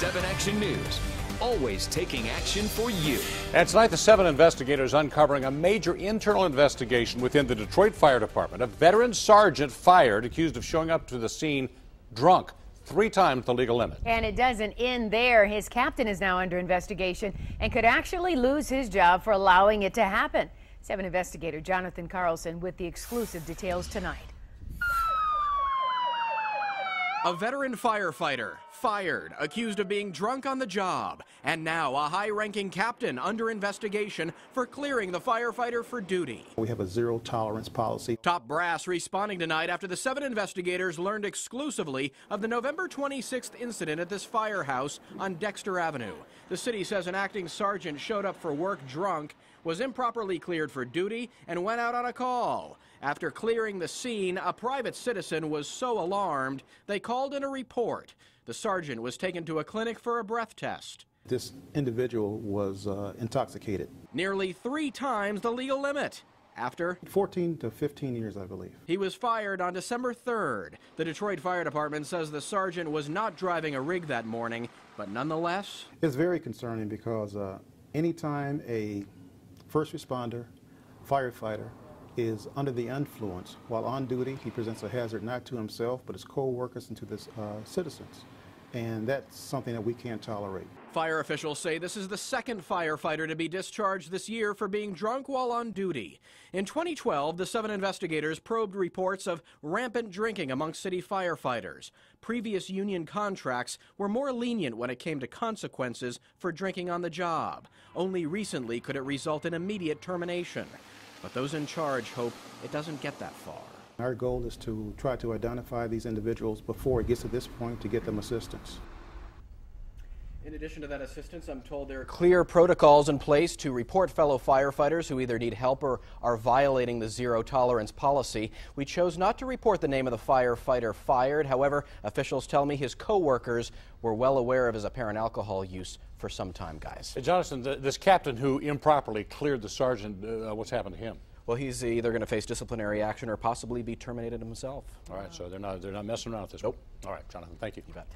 7 Action News, always taking action for you. And tonight, the 7 investigators uncovering a major internal investigation within the Detroit Fire Department. A veteran sergeant fired, accused of showing up to the scene drunk 3 times the legal limit. And it doesn't end there. His captain is now under investigation and could actually lose his job for allowing it to happen. 7 investigator Jonathan Carlson with the exclusive details tonight. A veteran firefighter fired, accused of being drunk on the job, and now a high-ranking captain under investigation for clearing the firefighter for duty. We have a zero tolerance policy. Top brass responding tonight after the 7 investigators learned exclusively of the November 26th incident at this firehouse on Dexter Avenue. The city says an acting sergeant showed up for work drunk, was improperly cleared for duty, and went out on a call. After clearing the scene, a private citizen was so alarmed they called in a report. The sergeant was taken to a clinic for a breath test. This individual was intoxicated. Nearly 3 times the legal limit. After 14 to 15 years, I believe. He was fired on December 3rd. The Detroit Fire Department says the sergeant was not driving a rig that morning, but nonetheless, It's very concerning because anytime a first responder, firefighter, is under the influence while on duty, he presents a hazard not to himself, but his co-workers and to the citizens. And that's something that we can't tolerate. Fire officials say this is the 2nd firefighter to be discharged this year for being drunk while on duty. In 2012, the 7 investigators probed reports of rampant drinking amongst city firefighters. Previous union contracts were more lenient when it came to consequences for drinking on the job. Only recently could it result in immediate termination. But those in charge hope it doesn't get that far. Our goal is to try to identify these individuals before it gets to this point to get them assistance. In addition to that assistance, I'm told there are clear protocols in place to report fellow firefighters who either need help or are violating the zero tolerance policy. We chose not to report the name of the firefighter fired. However, officials tell me his co-workers were well aware of his apparent alcohol use for some time, guys. Hey, Jonathan, this captain who improperly cleared the sergeant, what's happened to him? Well, he's either going to face disciplinary action or possibly be terminated himself. All right, so they're not messing around with this. Nope. All right, Jonathan, thank you. You bet.